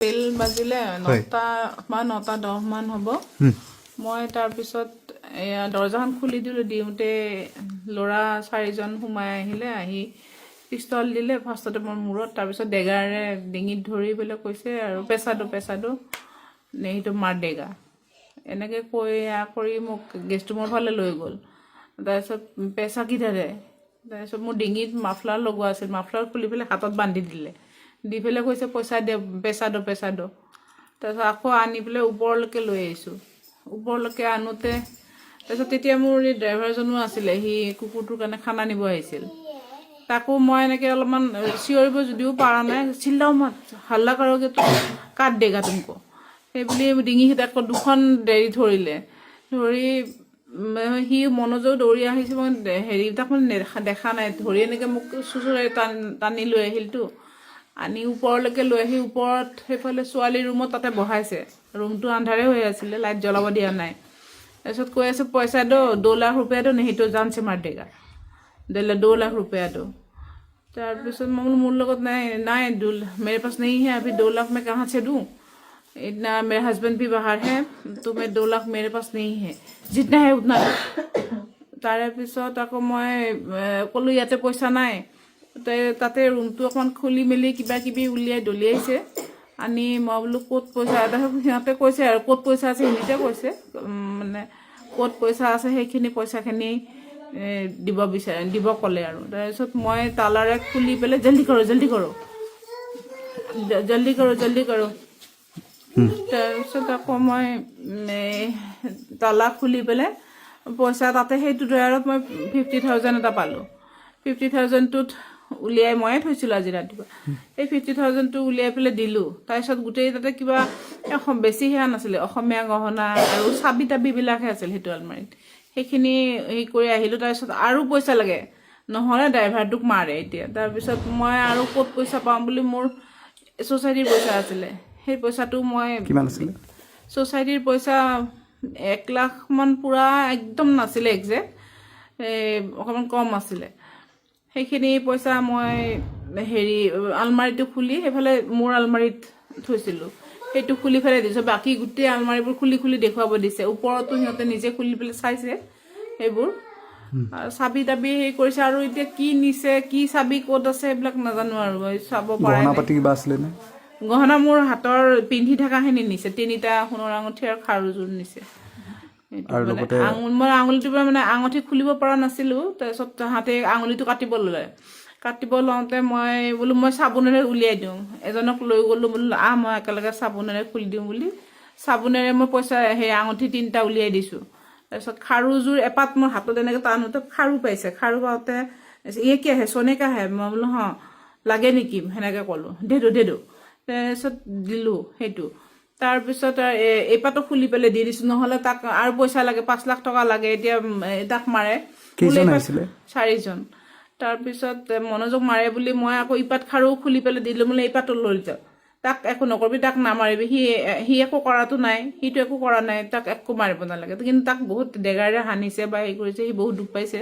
বেল বাজিলে 9টা বা 9:10 মান হ'ব। মই তাৰপিছত দৰ্জাখন খুলি দিওঁতে ল'ৰা 4জন সোমাই আহিলে, আহি পিষ্টল দিলে ফাৰ্ষ্টতে মোৰ মূৰত, তাৰপিছত ডেগাৰে ডিঙিত ধৰি পেলাই কৈছে আৰু পেচাটো সেইটো মাৰ ডেগা এনেকৈ কৈ কৰি মোক গেষ্ট ৰুমৰ ফালে লৈ গ'ল। তাৰপিছত পেচা কিধাৰে, তাৰপিছত মোৰ ডিঙিত মাফলাৰ লগোৱা আছিল, মাফলাৰ খুলি পেলাই হাতত বান্ধি দিলে, দি পেলাই কৈছে পইচা দে, পেচা দো। তাৰপিছত আকৌ আনি পেলাই ওপৰলৈকে লৈ আহিছোঁ। ওপৰলৈকে আনোতে তাৰপিছত তেতিয়া মোৰ এই ড্ৰাইভাৰজনো আছিলে, সি কুকুৰটোৰ কাৰণে খানা নিব আহিছিল। তাকো মই এনেকৈ অলপমান চিঞৰিব যদিও পৰা নাই, চিল্লাও মাত হাল্লা কৰোগে তো কাট দেগা তুমকো, সেইবুলি ডিঙিত আকৌ 2খন দেৰি ধৰিলে। ধৰি সি মনোযোগ দৌৰি আহিছে, মই তাক মানে দেখা নাই, ধৰি এনেকৈ মোক চুচুৰাই টানি লৈ আহিলতো, আনি ওপৰলৈকে লৈ আহি ওপৰত সেইফালে ছোৱালীৰ ৰুমত তাতে বহাইছে। ৰুমটো আন্ধাৰে হৈ আছিলে, লাইট জ্বলাব দিয়া নাই। তাৰপিছত কৈ আছে পইচা দো, 2 লাখ रुपया दो, नहीं तो जान से मार देगा, 2 लाख रुपया दो। তাৰপিছত মই বোলো মোৰ লগত নাই मेरे पास नहीं है अभी, 2 लाख मैं कहाँ से दूँ, इतना मेरे हस्बैंड भी बाहर है, तो मैं 2 लाख मेरे पास नहीं है, जितना है उतना। তাৰপিছত আকৌ মই ক'লোঁ ইয়াতে পইচা নাই। তাতে ৰুমটো অকণমান খুলি মেলি কিবা কিবি দলিয়াইছে, আনি মই বোলো ক'ত পইচা, সিহঁতে কৈছে আৰু ক'ত পইচা আছে সিহঁতে কৈছে, মানে ক'ত পইচা আছে সেইখিনি পইচাখিনি দিব ক'লে আৰু। তাৰপিছত মই তালাৰে খুলি পেলাই জল্দি কৰোঁ। তাৰপিছত আকৌ মই তালা খুলি পেলাই পইচা তাতে সেইটো ড্ৰয়াৰত মই 50,000 এটা পালোঁ। 50,000টোত উলিয়াই ময়ে থৈছিলোঁ আজি ৰাতিপুৱা, সেই 50,000টো উলিয়াই পেলাই দিলোঁ। তাৰপিছত গোটেই তাতে কিবা বেছি সেয়া নাছিলে, অসমীয়া গহনা আৰু চাবি তাবিবিলাকহে আছিল সেইটো আলমাৰীত, সেইখিনি হেৰি কৰি আহিলোঁ। তাৰপিছত আৰু পইচা লাগে, নহ'লে ড্ৰাইভাৰটোক মাৰে এতিয়া। তাৰপিছত মই আৰু ক'ত পইচা পাম বুলি মোৰ ছ'চাইটিৰ পইচা আছিলে, সেই পইচাটো মই ছ'চাইটিৰ পইচা 1 লাখ মান পূৰা একদম নাছিলে, একজেক্ট অকণমান কম আছিলে। সেইখিনি পইচা মই আলমাৰীটো খুলি সেইফালে মোৰ আলমাৰীত থৈছিলোঁ, সেইটো খুলি পেলাই দিছোঁ। বাকী গোটেই আলমাৰীবোৰ খুলি দেখুৱাব দিছে, ওপৰতো সিহঁতে নিজে খুলি পেলাই চাইছে সেইবোৰ, চাবি তাবি হেৰি কৰিছে। আৰু এতিয়া কি নিছে, কি চাবি ক'ত আছে এইবিলাক নাজানো আৰু, চাব পৰা নাই। গহনা মোৰ হাতৰ পিন্ধি থকাখিনি নিছে, 3টা সোণৰ আঙুঠি আৰু খাৰুযোৰ নিছে। মই আঙুলিটোৰ পৰা মানে আঙুঠি খুলিব পৰা নাছিলোঁ। তাৰপিছত তাহাঁতে আঙুলিটো কাটিব লওঁতে মই বোলো মই চাবোনেৰে উলিয়াই দিওঁ, এজনক লৈ গ'লোঁ, বোলো মই একেলগে চাবোনেৰে খুলি দিওঁ বুলি, চাবোনেৰে মই পইচা আঙুঠি 3টা উলিয়াই দিছোঁ। তাৰপিছত খাৰুযোৰ এপাত মোৰ হাতত এনেকৈ টানোতে খাৰু পাইছে, খাৰু পাওঁতে ইয়ে কি আহে সোনে কা হে, মই বোলো লাগে নেকি সেনেকৈ ক'লোঁ, দে দো। তাৰপিছত দিলোঁ সেইটো। তাৰপিছত এপাতো খুলি পেলাই দি দিছোঁ, নহ'লে তাক আৰু পইচা লাগে, 5 লাখ টকা লাগে। এতিয়া তাক মাৰে 4জন। তাৰপিছত মনোযোগ মাৰে বুলি মই আকৌ ইপাত খাৰু খুলি পেলাই দিলোঁ, বোলে ইপাতো লৈ যাওঁ, তাক একো নকৰিবি, তাক নামাৰিবি, সি একো কৰাটো নাই, সিটো একো কৰা নাই, তাক একো মাৰিব নালাগে। কিন্তু তাক বহুত ডেগাৰে সানিছে বা হেৰি কৰিছে, সি বহুত দুখ পাইছে।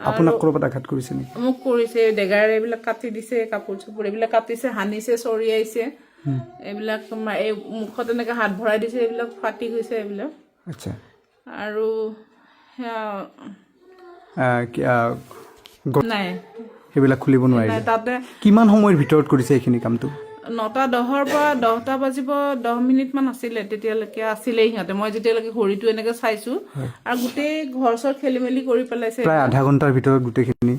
আপোনাক ক'ৰবাত আঘাত কৰিছে নেকি? মোক কৰিছে, ডেগাৰে এইবিলাক কাটি দিছে, কাপোৰ চাপোৰ এইবিলাক কাটিছে, সানিছে, চৰিয়াইছে, এইবিলাক এই মুখত এনেকৈ হাত ভৰাই দিছে, এইবিলাক ফাটি গৈছে এইবিলাক। আচ্ছা। আৰু নাই সেইবিলাক খুলিব নোৱাৰিলে। তাতে কিমান সময়ৰ ভিতৰত কৰিছে এইখিনি কামটো? 9:10ৰ পৰা 10টা বাজিব 10 মিনিটমান আছিলে, তেতিয়ালৈকে আছিলেই সিহঁতে। মই যেতিয়ালৈকে ঘড়ীটো এনেকৈ চাইছোঁ, আৰু গোটেই ঘৰ চৰ খেলি মেলি কৰি পেলাইছে। প্ৰায় আধা ঘণ্টাৰ ভিতৰত গোটেইখিনি?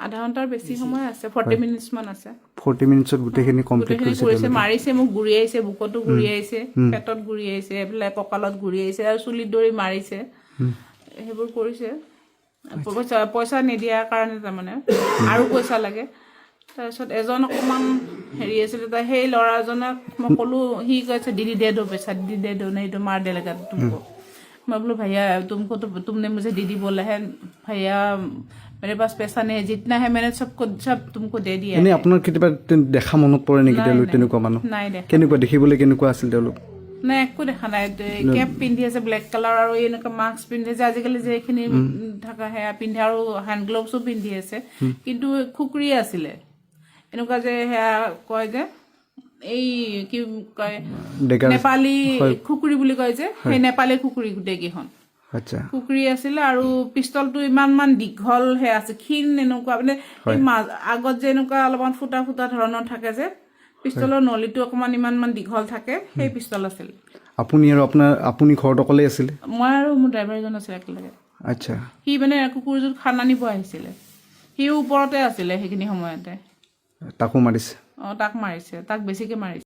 আধা ঘণ্টাৰ বেছি সময় আছে, 40 মিনিটছমান আছে। 40 মিনিটছত গোটেইখিনি কমপ্লিট কৰিছে। মাৰিছে, মোক গুৰিয়াইছে, বুকতো গুৰিয়াইছে, পেটত গুৰিয়াইছে, এইফালে কঁকালত গুৰিয়াইছে, আৰু চুলিত ধৰি মাৰিছে, সেইবোৰ কৰিছে। পইচা নিদিয়াৰ কাৰণে তাৰমানে আৰু পইচা লাগে। তাৰপিছত এজন অকণমান হেৰি আছিলে, সেই ল'ৰাজনক মই ক'লোঁ, সি কৈছে দিদি দে দো পইচা, দিদি দে দো, नहीं तो मार देगा तुमको। मैं बोलो भैया तुमने मुझे दीदी बोला है, भैया मेरे पास पैसा नहीं है, जितना है मैंने सब तुमको दे दिया। এনে আপোনাৰ কেতিয়াবা দেখা মনত পৰে নেকি তেওঁলোক তেনেকুৱা মানুহ? নাই দেখা। কেনেকুৱা দেখিবলৈ কেনেকুৱা আছিল তেওঁলোক? নাই, একো দেখা নাই। কেপ পিন্ধি আছে ব্লেক কালাৰ, আৰু এনেকুৱা মাস্ক পিন্ধি আছে, আজিকালি যে এইখিনি থকা সেয়া পিন্ধে, আৰু হেণ্ড গ্লভছো পিন্ধি আছে, কিন্তু খুকুৰি আছিলে এনেকুৱা যে সেয়া কয় যে এই কি কয় ডেগাৰ নেপালী খুকুৰি বুলি কয় যে সেই নেপালী খুকুৰি গোটেইকেইখন আচ্ছা খুকুৰি আছিলে আৰু পিষ্টলটো ইমান দীঘল হে আছে ক্ষীণ এনেকুৱা মানে এই আগত যে এনেকুৱা অলপমান ফুটা ফুটা ধৰণৰ থাকে যে পিষ্টলৰ নলীটো অকমান ইমান দীঘল থাকে সেই পিষ্টল আছিল আপুনি আৰু আপুনি ঘৰত অকলে আছিলে মই আৰু মোৰ ড্ৰাইভাৰ এজন আছিল একেলগে আচ্ছা সি মানে কুকুৰযোৰ খানা নিব আহিছিলে সিও ওপৰতে আছিলে সেইখিনি সময়তে তাকো মাৰিছে তাক মাৰিছে তাক বেছিকে মাৰিছে